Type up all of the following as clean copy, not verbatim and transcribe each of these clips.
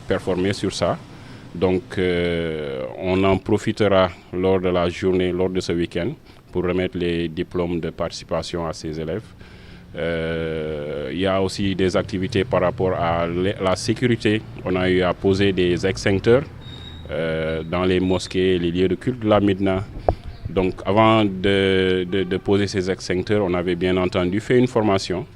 performer sur ça. Donc on en profitera lors de la journée, lors de ce week-end, pour remettre les diplômes de participation à ces élèves. Il y a aussi des activités par rapport à la sécurité. On a eu à poser des extincteurs dans les mosquées, les lieux de culte de la Médina. Donc avant de poser ces extincteurs, on avait bien entendu fait une formation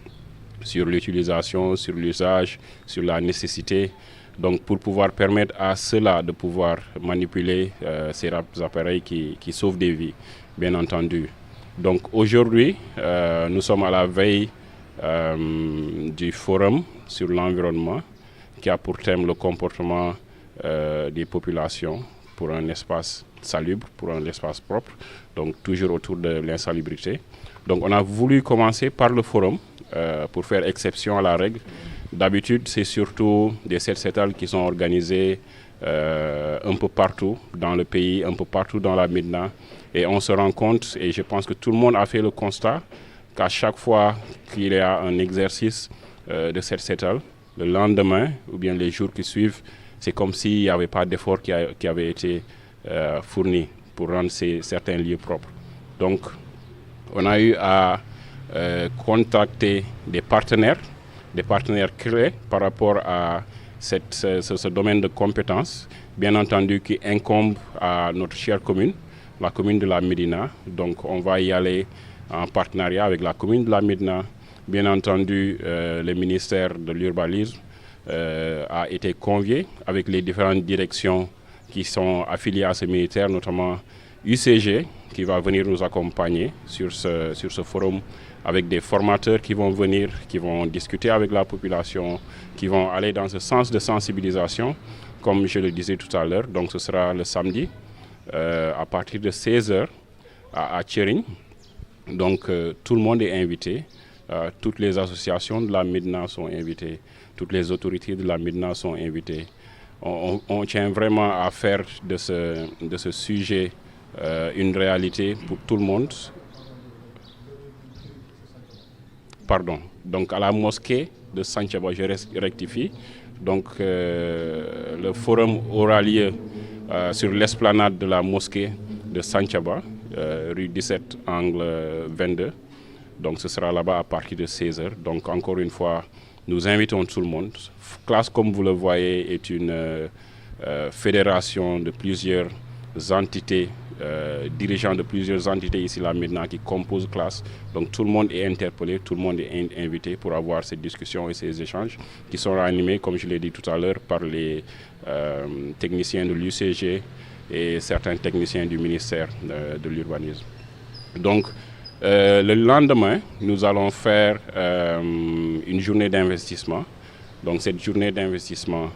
sur l'utilisation, sur l'usage, sur la nécessité. Donc pour pouvoir permettre à ceux-là de pouvoir manipuler ces appareils qui sauvent des vies, bien entendu. Donc aujourd'hui, nous sommes à la veille du forum sur l'environnement qui a pour thème le comportement des populations pour un espace salubre, pour un espace propre, donc toujours autour de l'insalubrité. Donc on a voulu commencer par le forum pour faire exception à la règle. D'habitude, c'est surtout des set-setals qui sont organisés un peu partout dans le pays, un peu partout dans la Médina. Et on se rend compte, et je pense que tout le monde a fait le constat, qu'à chaque fois qu'il y a un exercice de set-setal, le lendemain ou bien les jours qui suivent, c'est comme s'il n'y avait pas d'effort qui avait été fourni pour rendre certains lieux propres. Donc, on a eu à contacter des partenaires clés par rapport à ce domaine de compétences, bien entendu qui incombe à notre chère commune, la commune de la Médina. Donc on va y aller en partenariat avec la commune de la Médina. Bien entendu, le ministère de l'Urbanisme a été convié avec les différentes directions qui sont affiliées à ce ministère, notamment UCG, qui va venir nous accompagner sur ce forum avec des formateurs qui vont venir, qui vont discuter avec la population, qui vont aller dans ce sens de sensibilisation, comme je le disais tout à l'heure. Donc ce sera le samedi à partir de 16h à Tchering. Donc tout le monde est invité, toutes les associations de la Médina sont invitées, toutes les autorités de la Médina sont invitées. On tient vraiment à faire de ce sujet une réalité pour tout le monde. Pardon, donc à la mosquée de Santhiaba, je rectifie. Donc le forum aura lieu sur l'esplanade de la mosquée de Santhiaba, rue 17, angle 22. Donc ce sera là-bas à partir de 16h. Donc encore une fois, nous invitons tout le monde. Classe, comme vous le voyez, est une fédération de plusieurs entités, dirigeants de plusieurs entités ici la Médina qui composent Classe. Donc tout le monde est interpellé, tout le monde est invité pour avoir ces discussions et ces échanges qui seront animés, comme je l'ai dit tout à l'heure, par les techniciens de l'UCG et certains techniciens du ministère de l'Urbanisme. Donc le lendemain, nous allons faire une journée d'investissement. Donc cette journée d'investissement,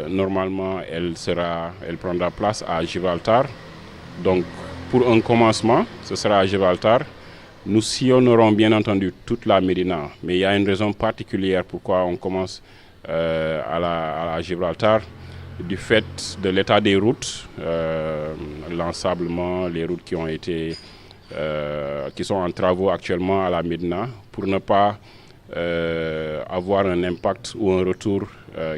normalement, elle prendra place à Gibraltar. Donc pour un commencement, ce sera à Gibraltar. Nous sillonnerons bien entendu toute la Médina, mais il y a une raison particulière pourquoi on commence à la Gibraltar. Du fait de l'état des routes, l'ensablement, les routes qui sont en travaux actuellement à la Médina, pour ne pas avoir un impact ou un retour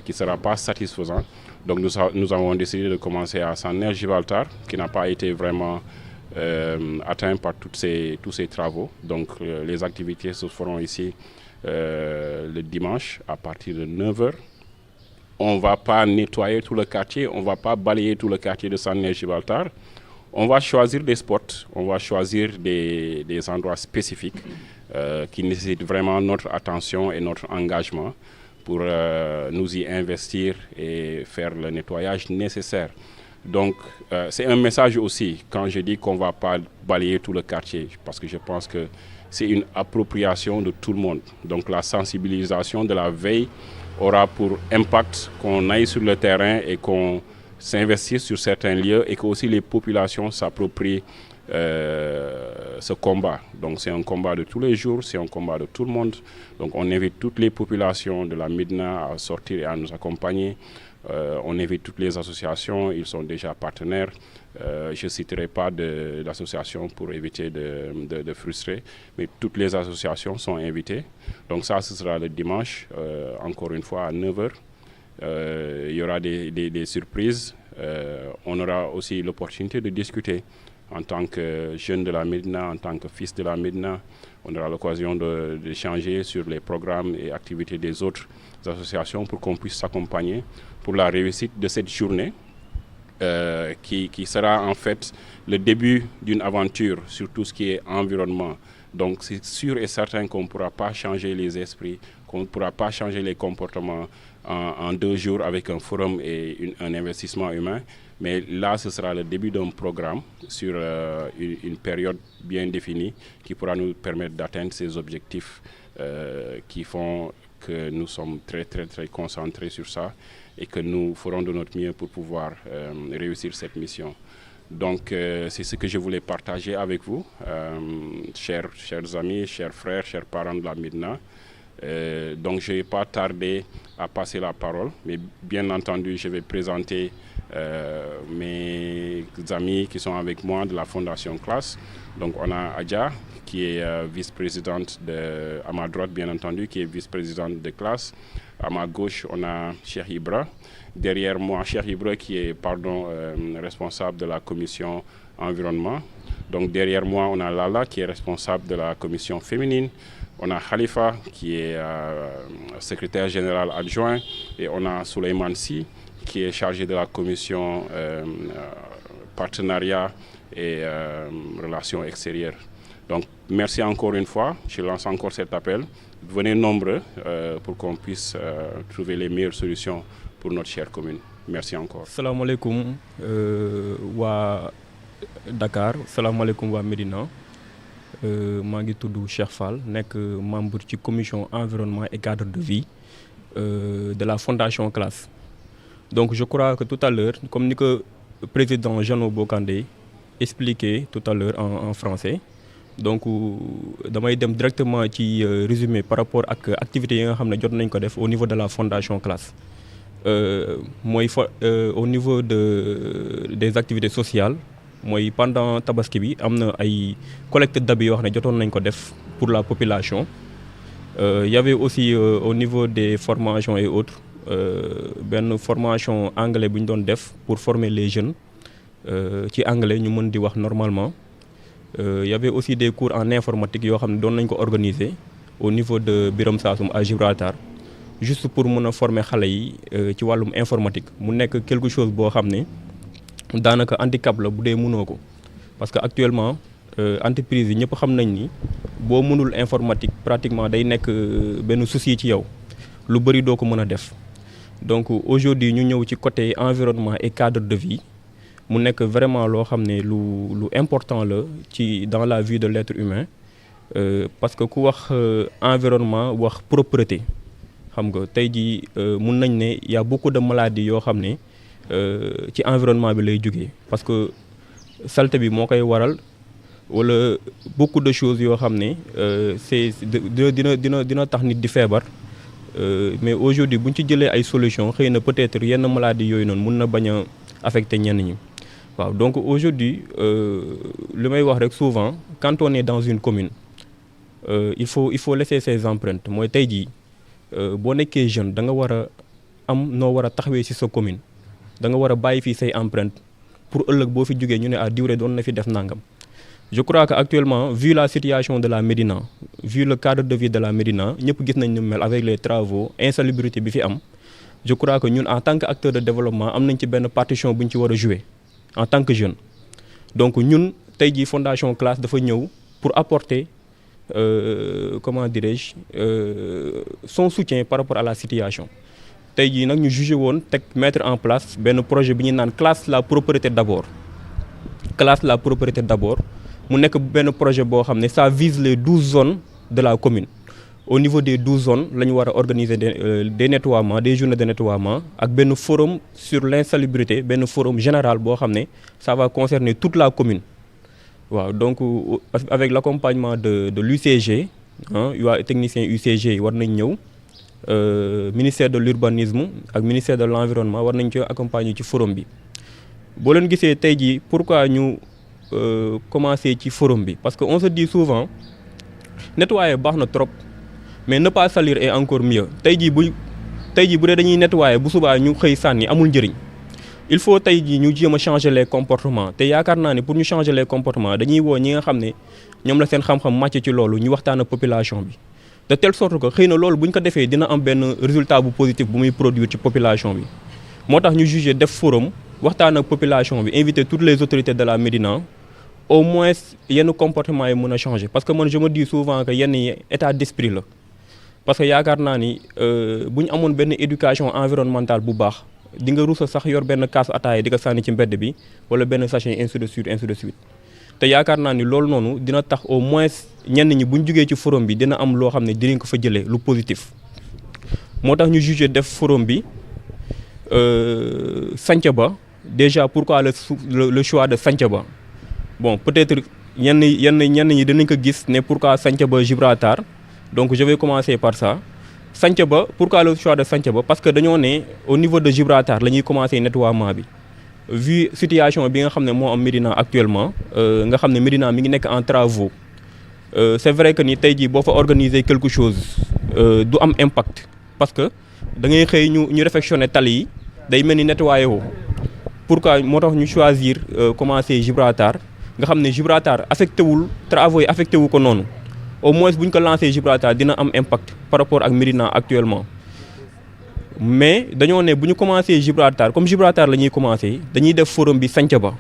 qui ne sera pas satisfaisant. Donc nous avons décidé de commencer à Saner Gibraltar, qui n'a pas été vraiment atteint par tous ces travaux. Donc les activités se feront ici le dimanche à partir de 9h. On ne va pas nettoyer tout le quartier, on ne va pas balayer tout le quartier de Saner Gibraltar. On va choisir des spots, on va choisir des endroits spécifiques qui nécessitent vraiment notre attention et notre engagement pour nous y investir et faire le nettoyage nécessaire. Donc c'est un message aussi quand je dis qu'on ne va pas balayer tout le quartier, parce que je pense que c'est une appropriation de tout le monde. Donc la sensibilisation de la veille aura pour impact qu'on aille sur le terrain et qu'on s'investisse sur certains lieux et que aussi les populations s'approprient ce combat. Donc c'est un combat de tous les jours, c'est un combat de tout le monde. Donc on invite toutes les populations de la Médina à sortir et à nous accompagner. On invite toutes les associations, ils sont déjà partenaires. Je ne citerai pas d'associations pour éviter de frustrer, mais toutes les associations sont invitées. Donc ça, ce sera le dimanche, encore une fois à 9h. Il y aura des surprises. On aura aussi l'opportunité de discuter en tant que jeune de la Médina, en tant que fils de la Médina. On aura l'occasion d'échanger sur les programmes et activités des autres associations pour qu'on puisse s'accompagner pour la réussite de cette journée qui sera en fait le début d'une aventure sur tout ce qui est environnement. Donc c'est sûr et certain qu'on ne pourra pas changer les esprits, qu'on ne pourra pas changer les comportements en 2 jours avec un forum et un investissement humain. Mais là, ce sera le début d'un programme sur une période bien définie qui pourra nous permettre d'atteindre ces objectifs qui font que nous sommes très, très, très concentrés sur ça et que nous ferons de notre mieux pour pouvoir réussir cette mission. Donc, c'est ce que je voulais partager avec vous, chers amis, chers frères, chers parents de la Médina. Donc, je ne vais pas tarder à passer la parole, mais bien entendu, je vais présenter mes amis qui sont avec moi de la Fondation Classe. Donc, on a Adja, qui est vice-présidente à ma droite, bien entendu, qui est vice-présidente de Classe. À ma gauche, on a Cheikh Ibra. Derrière moi, Cheikh Ibra, qui est responsable de la commission environnement. Donc, derrière moi, on a Lala, qui est responsable de la commission féminine. On a Khalifa, qui est secrétaire général adjoint. Et on a Souleymane Sy, qui est chargé de la commission partenariat et relations extérieures. Donc, merci encore une fois. Je lance encore cet appel. Venez nombreux pour qu'on puisse trouver les meilleures solutions pour notre chère commune. Merci encore. Salam alaikum wa Dakar, salam alaikum wa Médina. Je suis Cheikh Fall, membre de la commission environnement et cadre de vie de la Fondation Classe. Donc je crois que tout à l'heure, comme le président Jeannot Bokandé expliqué tout à l'heure en français, donc je vais directement résumer par rapport à l'activité au niveau de la Fondation Classe. Au niveau des activités sociales, pendant Tabaski bi amna ay collecte d'habits yoo xam ne jotoon nañ ko def pour la population. Il y avait aussi au niveau des formations et autres benn formation anglais bu ñu doon def pour former les jeunes ci anglais ñu mën di wax normalement. Il y avait aussi des cours en informatique yoo xam ne doon nañ ko organiser au niveau de Biram Sassoum à Gibraltar juste pour mën a former xale yi ci wàllum informatique mu nekk quelque chose boo xam ne daanaka handicap la bu dee mënoo ko parce que actuellement entreprise yi ñëpp xam nañ ni boo mënul informatique pratiquement day nekk benn souci ci yow lu bëri doo ko mën a def. Donc aujourd'hui ñu ñëw ci côté environnement et cadre de vie mu nekk vraiment loo xam ne lu important la ci dans la vie de l'être humain parce que ku wax environnement wax propreté xam nga tey jii mun nañ ne y a beaucoup de maladies yoo xam ne ci environnement bi lay jógee parce que saleté bi moo koy waral wala beaucoup de choses yoo xam ne c'est dina tax nit di feebar mais aujourd'hui bu ñu ci jëlee ay solutions xëy na peut-être yenn maladies yooyu noonu mun na bañ a affecter ñenn ñi waaw. Donc aujourd'hui li may wax rek souvent quand on est dans une commune il faut laisser ses empreintes mooy tey jii boo nekkee jeune da nga war a am noo war a taxawee ci sa commune. da nga war a bàyyi fii say empreinte pour ëllëg boo fi jógee ñu ne diwre doon na fi def nangam. Je crois que actuellement vu la situation de la Médina vu le cadre de vie de la Médina ñëpp gis nañ ñu mel avec les travaux insalubrité bi fi am je crois que ñun en tant que acteur de développement am nañ ci benn partition bu ñu ci war a jouer en tant que jeune. Donc ñun tey jii Fondation Classe dafa ñëw pour apporter comment dirais-je son soutien par rapport à la situation. tey jii nag ñu jugé woon mettre en place benn projet bi ñu naan classe la propreté d'abord mu nekk benn projet boo xam ne ça vise les 12 zones de la commune. Au niveau des 12 zones la ñu war a organiser des nettoiements des journées de nettoiement ak benn forum sur l'insalubrité benn forum général boo xam ne ça va concerner toute la commune. waaw donc avec l'accompagnement de l'UCG waa technicien UCG war nañ ñëw. Ministère de l'urbanisme ak ministère de l'environnement war nañ ci accompagner ci forum bi boo leen gisee tey jii pourquoi ñu commencer ci forum bi parce que on se dit souvent nettoyer baax na trop mais ne pas salir est encore mieux tey jii tey jii bu dee dañuy nettoyer bu subaa ñu xëy sànni amul njëriñ il faut tey jii ñu jéem a changer les comportements te yaakaar naa ne pour ñu changer les comportements dañuy woo ñi nga xam ne ñoom la seen xam-xam màcc ci loolu ñu waxtaan ak population bi de telle sorte que xëy na loolu bu ñu ko defee dina am benn résultat bu positif bu muy produire ci population bi moo tax ñu jugé def forum waxtaan ak population bi inviter toutes les autorités de la Médina au moins yenn comportement yi mën a changer parce que man je me dis souvent que yenn yi état d'esprit la parce que yaakaar naa ni bu ñu amoon benn éducation environnementale bu baax di nga rusa sax yor benn kaas ataaya di ko sànni ci mbedd bi wala benn sachet ainsi de suite te yaakaar naa ni loolu noonu dina tax au moins ñenn ñi bu ñu jugee ci forum bi dina am loo xam ne dinañ ko fa jëlee lu positif moo tax ñu jugé def forum bi Santhiaba déjà pourquoi le choix de Santhiaba bon peut-être ñenn ñi dinañ ko gis ne pourquoi Santhiaba Gibraltar donc je vais commencer par ça Santhiaba pourquoi le choix de Santhiaba parce que dañoo ne au niveau de Gibraltar la ñuy commencer nettoiement bi vu situation bi nga xam ne moo am Médina actuellement nga xam ne Médina mi ngi nekk en travaux c'est vrai que ni tey jii boo fa organiser quelque chose du am impact parce que da ngay xëy ñu réfectionner tali yi day mel ni nettoyer woo pourquoi moo tax ñu choisir commencer Gibraltar nga xam ne Gibraltar affecté wul travaux yi affecté wu ko noonu au moins bu ñu ko lancé Gibraltar dina am impact par rapport ak Médina actuellement mais dañoo ne bu ñu commencé Gibraltar comme Gibraltar la ñuy commencé dañuy def forum bi Santhiaba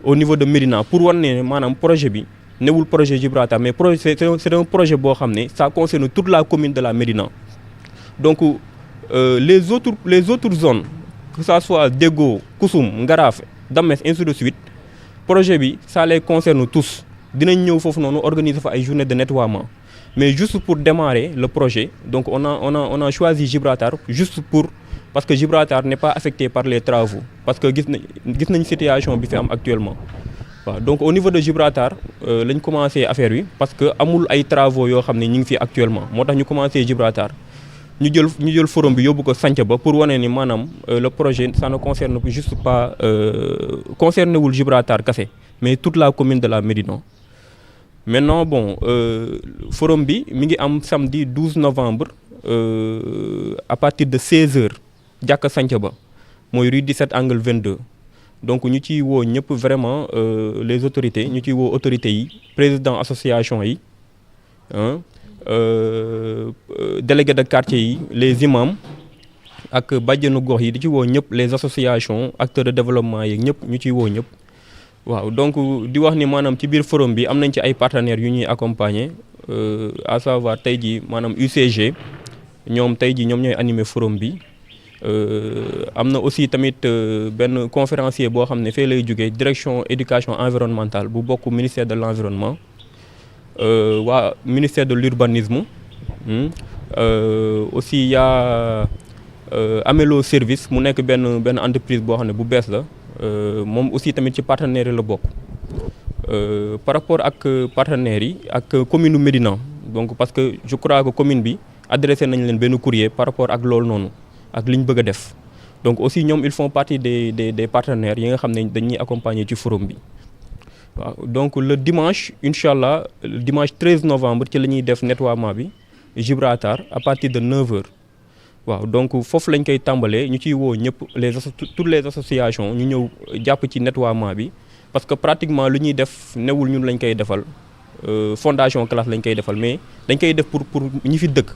au niveau de Médina pour wan ne maanaam projet bi newul projet Gibraltar mais projet c'est un projet boo xam ne ça concerne toute la commune de la Médina donc les autres zones que ça soit Déggo Kousoum Ngaraaf Dames ainsi de suite projet bi ça les concerne tous dinañ ñëw foofu noonu organiser fa ay journée de nettoiement mais juste pour démarrer le projet donc on a choisi Gibraltar juste pour parce que Gibraltar n'est pas affecté par les travaux parce que gis nañ situation bi fi am actuellement waaw donc au niveau de Gibraltar lañ commencé affaire bi parce que amul ay travaux yoo xam ne ñu ngi fi actuellement moo tax ñu commencé Gibraltar ñu jël forum bi yóbbu ko Santhiaba pour wane ni maanaam le projet ça ne concerne juste pas concerné wul Gibraltar kese mais toute la commune de la Médina maintenant bon forum bi mi ngi am samedi 12 novembre à partir de 16h jàkka Santhiaba mooy rue 17 angle 22 donc ñu ciy woo ñëpp vraiment les autorités ñu ciy woo autorités yi président association yi délégués de quartier yi les imams ak bàjjenu gox yi di ci woo ñëpp les associations acteurs de développement yi ñëpp ñu ciy woo ñëpp waaw donc di wax ni maanaam ci biir forum bi am nañ ci ay partenaires yu ñuy accompagner à savoir tey jii maanaam UCG ñoom tey jii ñoom ñooy animer forum bi am na aussi tamit benn conférencier boo xam ne fee lay jógee direction éducation environnementale bu bokk ministère de l'environnement waa ministère de l'urbanisme aussi y a Amelo Service mu nekk benn entreprise boo xam ne bu bees la moom aussi tamit ci partenaires yi la bokk par rapport ak partenaires yi ak commune u Médina donc parce que je crois que commune bi adressé nañ leen benn courrier par rapport ak loolu noonu ak li ñu bëgg a def donc aussi ñoom ils font partie des partenaires yi nga xam ne dañuy accompagner ci forum bi waaw donc le dimanche incha allah dimanche 13 novembre ci la ñuy def nettoiement bi Gibraltar à partir de 9h waaw donc foofu lañ koy tàmbalee ñu ciy woo ñëpp toutes les associations ñu ñëw jàpp ci nettoiement bi parce que pratiquement lu ñuy def newul ñun lañ koy defal fondation classe lañ koy defal mais dañ koy def pour ñi fi dëkk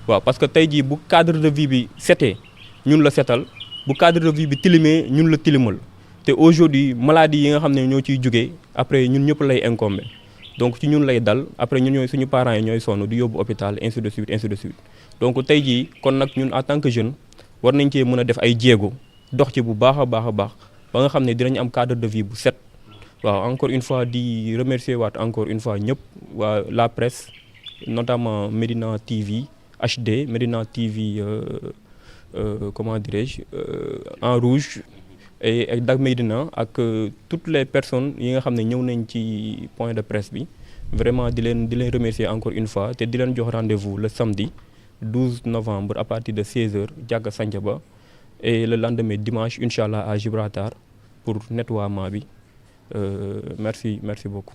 waaw parce que tey jii bu cadre de vie bi setee ñun la setal bu cadre de vie bi tilimee ñun la tilimal te aujourd'hui maladie yi nga xam ne ñoo ciy jógee après ñun ñëpp lay incomber donc ci ñun lay dal après ñun ñooy suñu parents yi ñooy sonn di yóbbu hôpital ainsi de suite donc tey jii kon nag ñun en tant que jeune war nañ cee mën a def ay jéego dox ci bu baax a baax ba nga xam ne dinañ am cadre de vie bu set waaw encore une fois di remercier waat encore une fois ñëpp waa la presse notamment Médina TV HD Médina TV comment dirais-je en rouge et Dak Médina ak toutes les personnes yi nga xam ne ñëw nañ ci point de presse bi vraiment di leen remercier encore une fois te di leen jox rendez-vous le samedi 12 novembre à partir de 16h jàkka Santhiaba et le lendemain dimanche incha allah à Gibraltar pour nettoiement bi merci beaucoup.